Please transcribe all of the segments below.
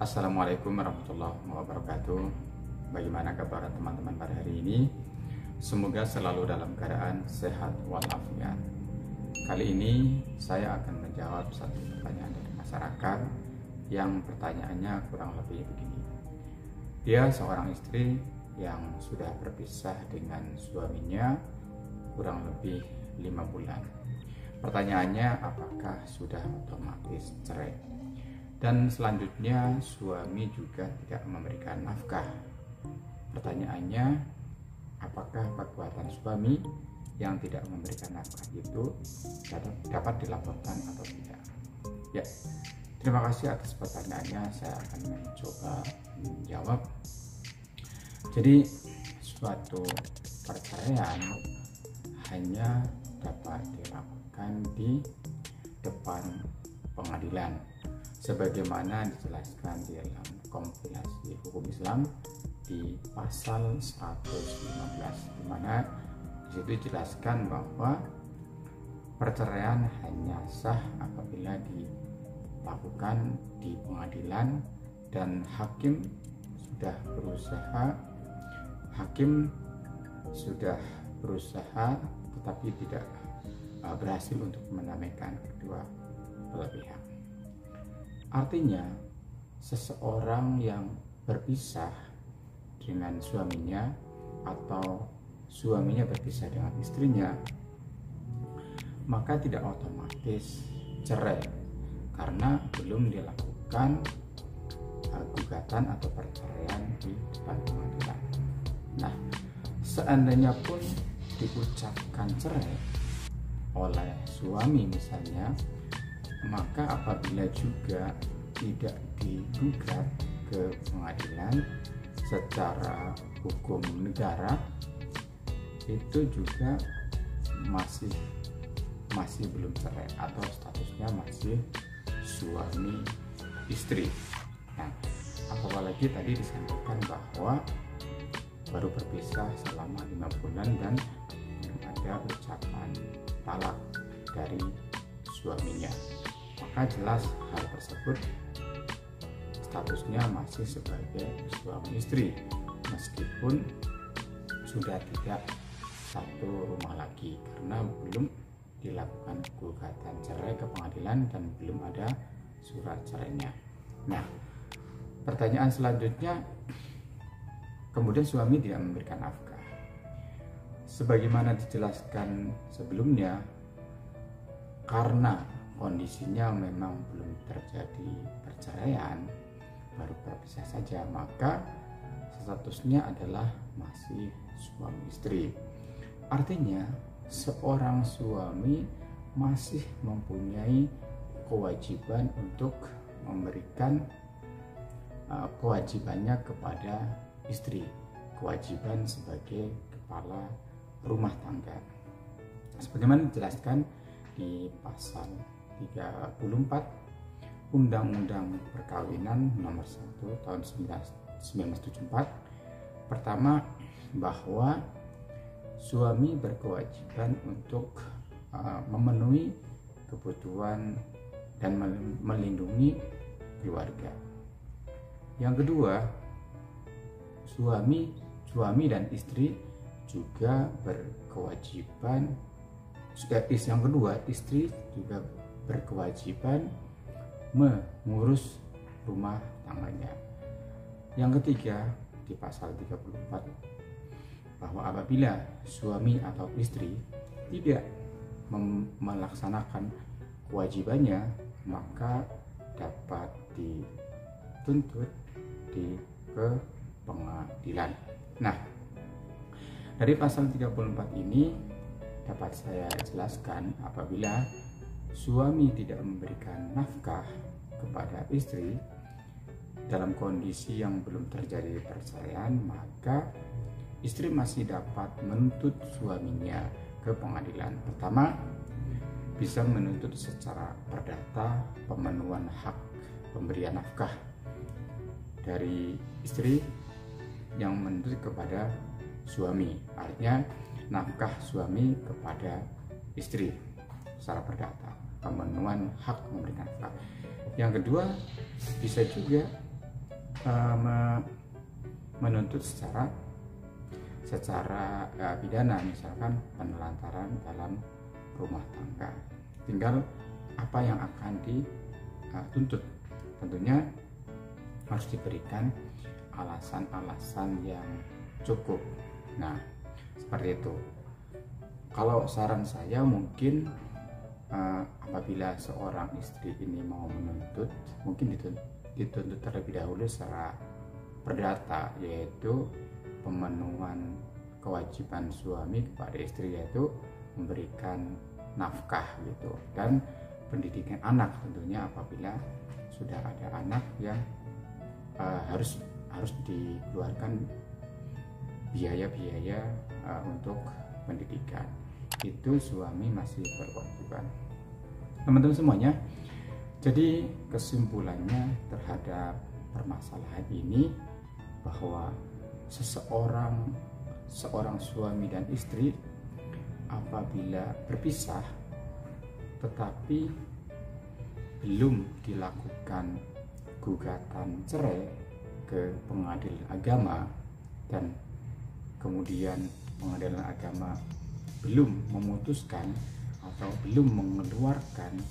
Assalamualaikum warahmatullahi wabarakatuh. Bagaimana kabar teman-teman pada hari ini? Semoga selalu dalam keadaan sehat walafiat. Kali ini saya akan menjawab satu pertanyaan dari masyarakat yang pertanyaannya kurang lebih begini. Dia seorang istri yang sudah berpisah dengan suaminya kurang lebih 5 bulan. Pertanyaannya, apakah sudah otomatis cerai? Dan selanjutnya, suami juga tidak memberikan nafkah. Pertanyaannya, apakah perbuatan suami yang tidak memberikan nafkah itu dapat dilaporkan atau tidak? Ya, terima kasih atas pertanyaannya. Saya akan mencoba menjawab. Jadi, suatu perceraian hanya dapat dilakukan di depan pengadilan, sebagaimana dijelaskan di dalam kompilasi hukum Islam di pasal 115, di mana di situ dijelaskan bahwa perceraian hanya sah apabila dilakukan di pengadilan dan hakim sudah berusaha tetapi tidak berhasil untuk menamaikan kedua belah pihak. Artinya, seseorang yang berpisah dengan suaminya atau suaminya berpisah dengan istrinya, maka tidak otomatis cerai karena belum dilakukan gugatan atau perceraian di depan pengadilan. Nah, seandainya pun diucapkan cerai oleh suami misalnya, maka apabila juga tidak digugat ke pengadilan secara hukum negara, itu juga masih belum cerai atau statusnya masih suami istri. Nah, apalagi tadi disampaikan bahwa baru berpisah selama 5 bulan dan belum ada ucapan talak dari suaminya, maka jelas hal tersebut statusnya masih sebagai suami istri meskipun sudah tidak satu rumah lagi karena belum dilakukan gugatan cerai ke pengadilan dan belum ada surat cerainya. Nah, pertanyaan selanjutnya, kemudian suami tidak memberikan nafkah. Sebagaimana dijelaskan sebelumnya, karena kondisinya memang belum terjadi perceraian, baru berpisah saja, maka statusnya adalah masih suami istri. Artinya, seorang suami masih mempunyai kewajiban untuk memberikan kewajibannya kepada istri, kewajiban sebagai kepala rumah tangga. Sebagaimana dijelaskan di pasal 34 Undang-Undang Perkawinan nomor 1 tahun 1974, pertama, bahwa suami berkewajiban untuk memenuhi kebutuhan dan melindungi keluarga. Yang kedua, suami dan istri juga berkewajiban. Yang kedua, istri juga berkewajiban mengurus rumah tangganya. Yang ketiga, di pasal 34, bahwa apabila suami atau istri tidak melaksanakan kewajibannya, maka dapat dituntut ke pengadilan. Nah, dari pasal 34 ini dapat saya jelaskan, apabila suami tidak memberikan nafkah kepada istri dalam kondisi yang belum terjadi perceraian, maka istri masih dapat menuntut suaminya ke pengadilan. Pertama, bisa menuntut secara perdata pemenuhan hak pemberian nafkah dari istri. yang menuntut kepada suami, artinya nafkah suami kepada istri secara perdata, pemenuhan hak memberikan nafkah. Yang kedua, bisa juga menuntut secara pidana, misalkan penelantaran dalam rumah tangga. Tinggal apa yang akan dituntut, tentunya harus diberikan alasan-alasan yang cukup. Nah, seperti itu. Kalau saran saya mungkin apabila seorang istri ini mau menuntut, mungkin dituntut terlebih dahulu secara perdata, yaitu pemenuhan kewajiban suami kepada istri, yaitu memberikan nafkah gitu, dan pendidikan anak tentunya apabila sudah ada anak yang harus dikeluarkan biaya-biaya untuk pendidikan. Itu suami masih berkewajiban. Teman-teman semuanya, jadi kesimpulannya terhadap permasalahan ini bahwa seorang suami dan istri apabila berpisah tetapi belum dilakukan gugatan cerai ke pengadilan agama, dan kemudian pengadilan agama belum memutuskan atau belum mengeluarkan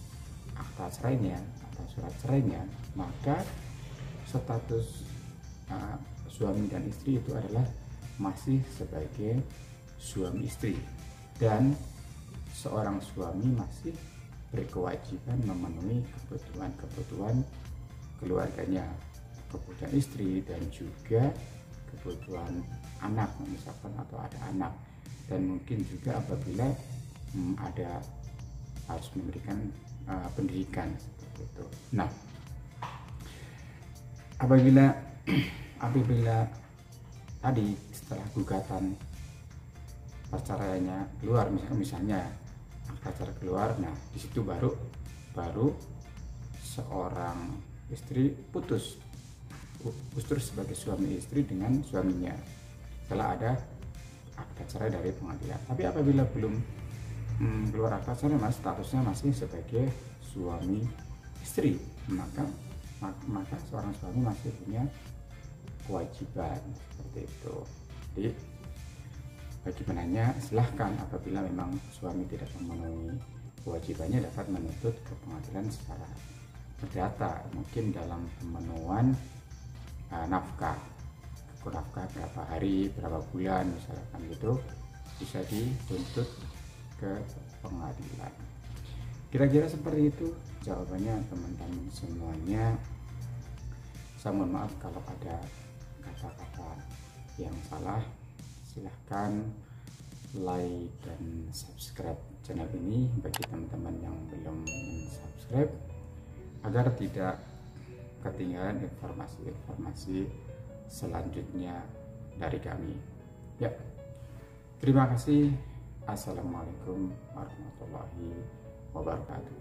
akta cerainya atau surat cerainya, maka status suami dan istri itu adalah masih sebagai suami istri, dan seorang suami masih berkewajiban memenuhi kebutuhan keluarganya, kebutuhan istri dan juga kebutuhan anak misalkan, atau ada anak, dan mungkin juga apabila ada harus memberikan pendidikan seperti itu. Nah, apabila tadi setelah gugatan perceraiannya keluar, misalnya akta cerai keluar, nah di situ baru seorang istri putus sebagai suami istri dengan suaminya setelah ada akta cerai dari pengadilan. Tapi apabila belum keluar akta cerai, statusnya masih sebagai suami istri, maka seorang suami masih punya kewajiban seperti itu. Jadi bagaimananya, silahkan apabila memang suami tidak memenuhi kewajibannya dapat menuntut ke pengadilan secara perdata, mungkin dalam pemenuhan nafkah berapa hari, berapa bulan misalkan gitu, bisa dituntut ke pengadilan. Kira-kira seperti itu jawabannya teman-teman semuanya. Saya mohon maaf kalau ada kata-kata yang salah. Silahkan like dan subscribe channel ini bagi teman-teman yang belum subscribe, agar tidak ketinggalan informasi-informasi selanjutnya dari kami. Ya, terima kasih. Assalamualaikum warahmatullahi wabarakatuh.